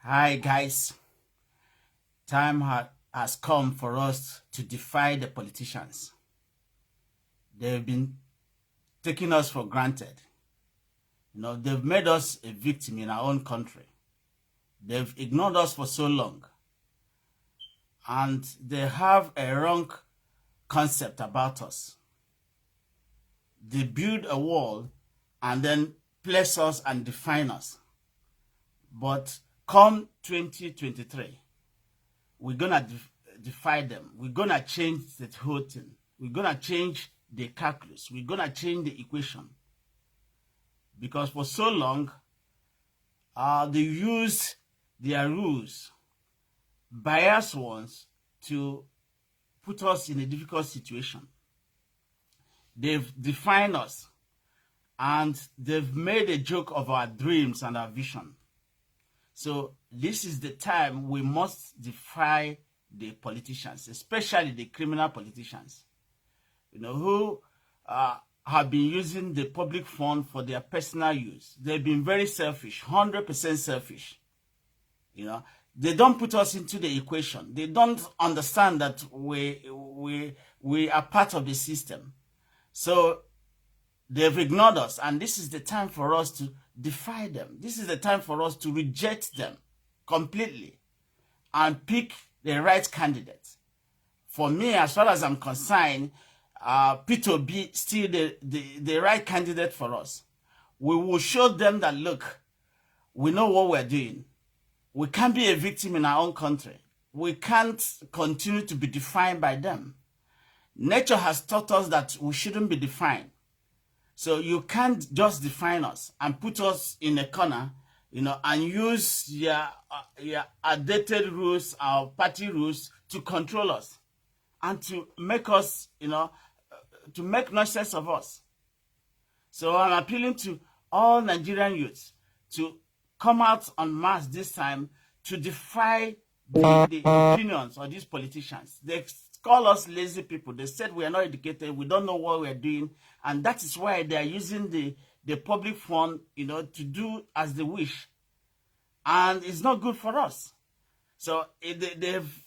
Hi guys, time has come for us to defy the politicians. They've been taking us for granted. They've made us a victim in our own country. They've ignored us for so long. And they have a wrong concept about us. They build a wall and then place us and define us. But come 2023, we're going to defy them. We're going to change the whole thing. We're going to change the calculus. We're going to change the equation. Because for so long, they used their rules, biased ones, to put us in a difficult situation. They've defined us, and they've made a joke of our dreams and our vision. So this is the time we must defy the politicians, especially the criminal politicians, who have been using the public fund for their personal use. They've been very selfish, 100% selfish. They don't put us into the equation. They don't understand that we are part of the system. So they've ignored us, and this is the time for us to defy them. This is the time for us to reject them completely and pick the right candidate. For me, as far as I'm concerned, Peter B still the right candidate for us. We will show them that, look, we know what we're doing. We can't be a victim in our own country. We can't continue to be defined by them. Nature has taught us that we shouldn't be defined. So you can't just define us and put us in a corner, and use your outdated rules, our party rules, to control us and to make us, to make nonsense of us. So I'm appealing to all Nigerian youths to come out en masse this time to defy the opinions of these politicians. They call us lazy people. They said we are not educated, we don't know what we're doing, and that is why they are using the public fund, to do as they wish. And it's not good for us. So they've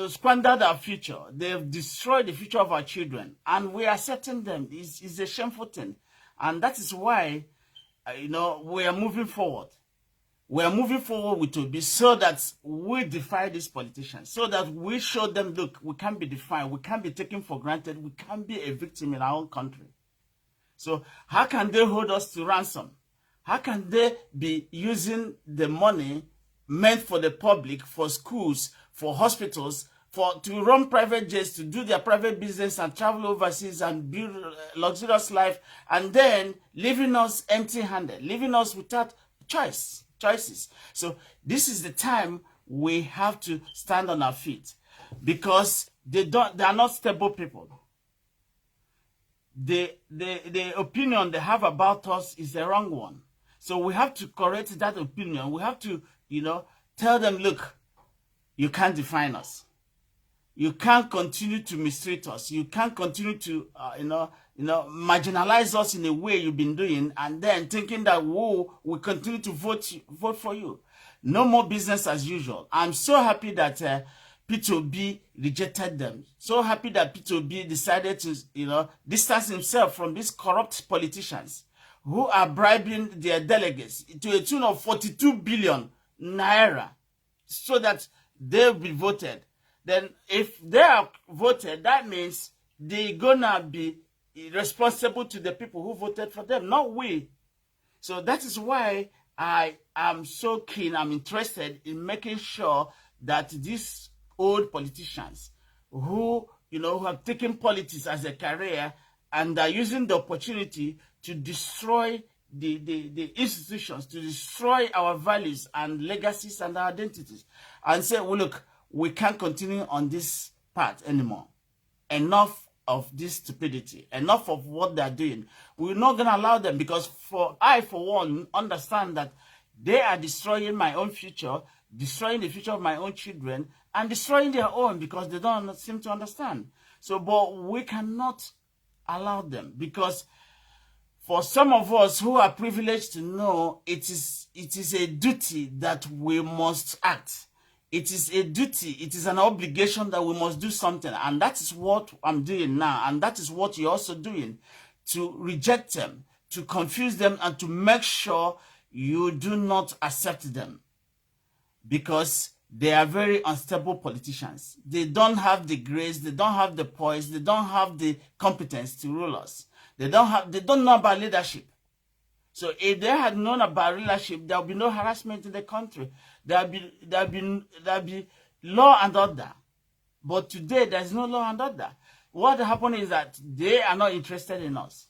squandered our future. They've destroyed the future of our children, and we are accepting them. It's a shameful thing. And that is why, we are moving forward. We are moving forward with Obi so that we defy these politicians, so that we show them, look, we can't be defined, we can't be taken for granted, we can't be a victim in our own country. So how can they hold us to ransom? How can they be using the money meant for the public, for schools, for hospitals, to run private jets, to do their private business and travel overseas and build a luxurious life, and then leaving us empty-handed, leaving us without choices? So this is the time we have to stand on our feet, because they are not stable people. The opinion they have about us is the wrong one. So we have to correct that opinion. We have to, tell them, look, you can't define us. You can't continue to mistreat us. You can't continue to, marginalize us in a way you've been doing, and then thinking that, whoa, we continue to vote for you. No more business as usual. I'm so happy that P2B rejected them. So happy that P2B decided to, distance himself from these corrupt politicians who are bribing their delegates to a tune of 42 billion naira so that they'll be voted. Then if they are voted, that means they're gonna be responsible to the people who voted for them, not we. So that is why I am so keen, I'm interested in making sure that these old politicians who, who have taken politics as a career and are using the opportunity to destroy the institutions, to destroy our values and legacies and our identities, and say, well, look, we can't continue on this path anymore. Enough of this stupidity. Enough of what they're doing. We're not going to allow them, because I, for one, understand that they are destroying my own future, destroying the future of my own children, and destroying their own, because they don't seem to understand. So, but we cannot allow them, because For some of us who are privileged to know, it is a duty that we must act. It is a duty, it is an obligation that we must do something. And that is what I'm doing now. And that is what you're also doing, to reject them, to confuse them, and to make sure you do not accept them. Because they are very unstable politicians. They don't have the grace, they don't have the poise, they don't have the competence to rule us. They don't know about leadership. So if they had known about leadership, there will be no harassment in the country. There will be law and order. But today, there's no law and order. What happened is that they are not interested in us.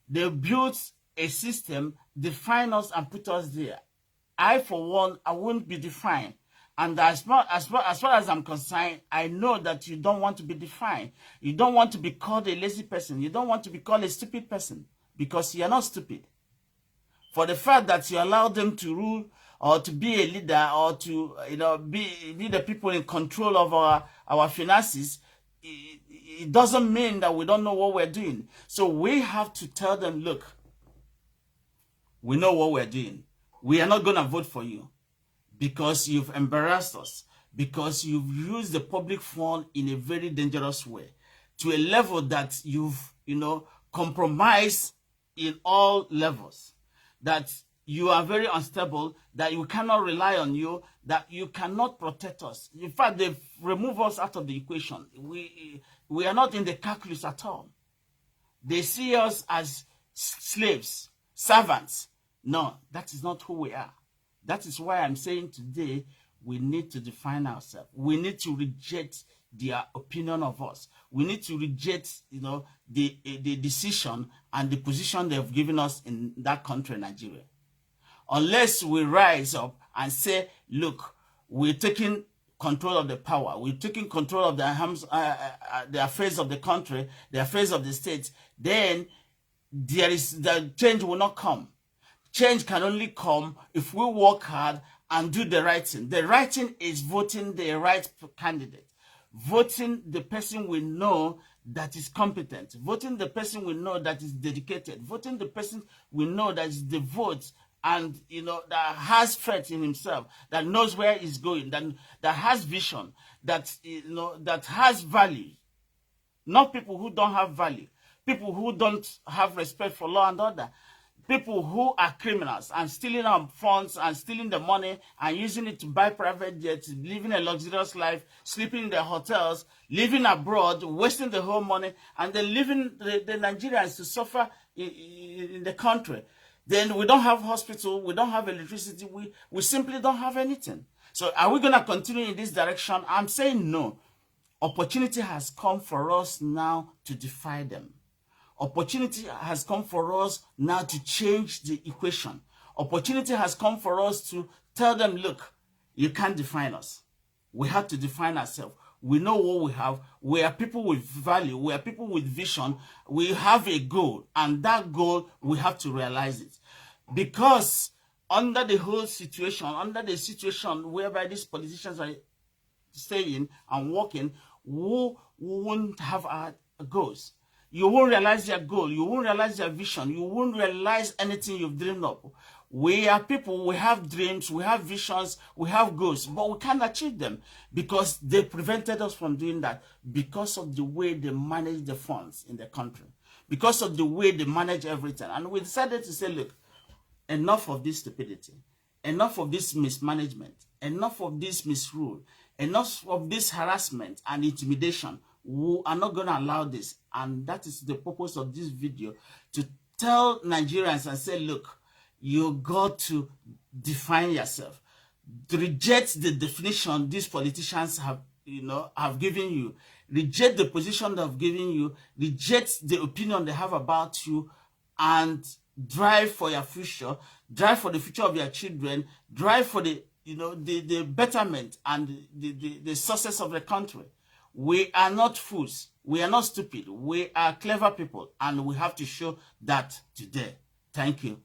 They built a system, define us, and put us there. I, for one, I won't be defined. And as far as I'm concerned, I know that you don't want to be defined. You don't want to be called a lazy person. You don't want to be called a stupid person, because you are not stupid. For the fact that you allow them to rule, or to be a leader, or to be the people in control of our finances, it doesn't mean that we don't know what we're doing. So we have to tell them, look, we know what we're doing. We are not going to vote for you because you've embarrassed us, because you've used the public fund in a very dangerous way, to a level that you've, compromised in all levels, that you are very unstable, that we cannot rely on you, that you cannot protect us. In fact, they've removed us out of the equation. We are not in the calculus at all. They see us as slaves, servants. No, that is not who we are. That is why I'm saying today, we need to define ourselves. We need to reject their opinion of us. We need to reject, the decision and the position they've given us in that country, Nigeria. Unless we rise up and say, look, we're taking control of the power. We're taking control of the affairs of the country, the affairs of the state. Then the change will not come. Change can only come if we work hard and do the right thing. The right thing is voting the right candidate. Voting the person we know that is competent. Voting the person we know that is dedicated. Voting the person we know that is devout and, that has faith in himself, that knows where he's going, that has vision, that, that has value. Not people who don't have value. People who don't have respect for law and order. People who are criminals and stealing our funds and stealing the money and using it to buy private jets, living a luxurious life, sleeping in their hotels, living abroad, wasting the whole money, and then leaving the Nigerians to suffer in the country. Then we don't have hospital, we don't have electricity, we simply don't have anything. So are we going to continue in this direction? I'm saying no. Opportunity has come for us now to defy them. Opportunity has come for us now to change the equation. Opportunity has come for us to tell them, look, you can't define us. We have to define ourselves. We know what we have. We are people with value. We are people with vision. We have a goal, and that goal, we have to realize it. Because under the whole situation, under the situation whereby these politicians are staying and working, we won't have our goals. You won't realize your goal. You won't realize your vision. You won't realize anything you've dreamed of. We are people, we have dreams, we have visions, we have goals, but we can't achieve them because they prevented us from doing that because of the way they manage the funds in the country, because of the way they manage everything. And we decided to say, look, enough of this stupidity, enough of this mismanagement, enough of this misrule, enough of this harassment and intimidation. We are not going to allow this. And that is the purpose of this video, to tell Nigerians and say, look, you got to define yourself. To reject the definition these politicians have given you. Reject the position they've given you. Reject the opinion they have about you, and drive for your future. Drive for the future of your children. Drive for the betterment and the success of the country. We are not fools. We are not stupid. We are clever people, and we have to show that today. Thank you.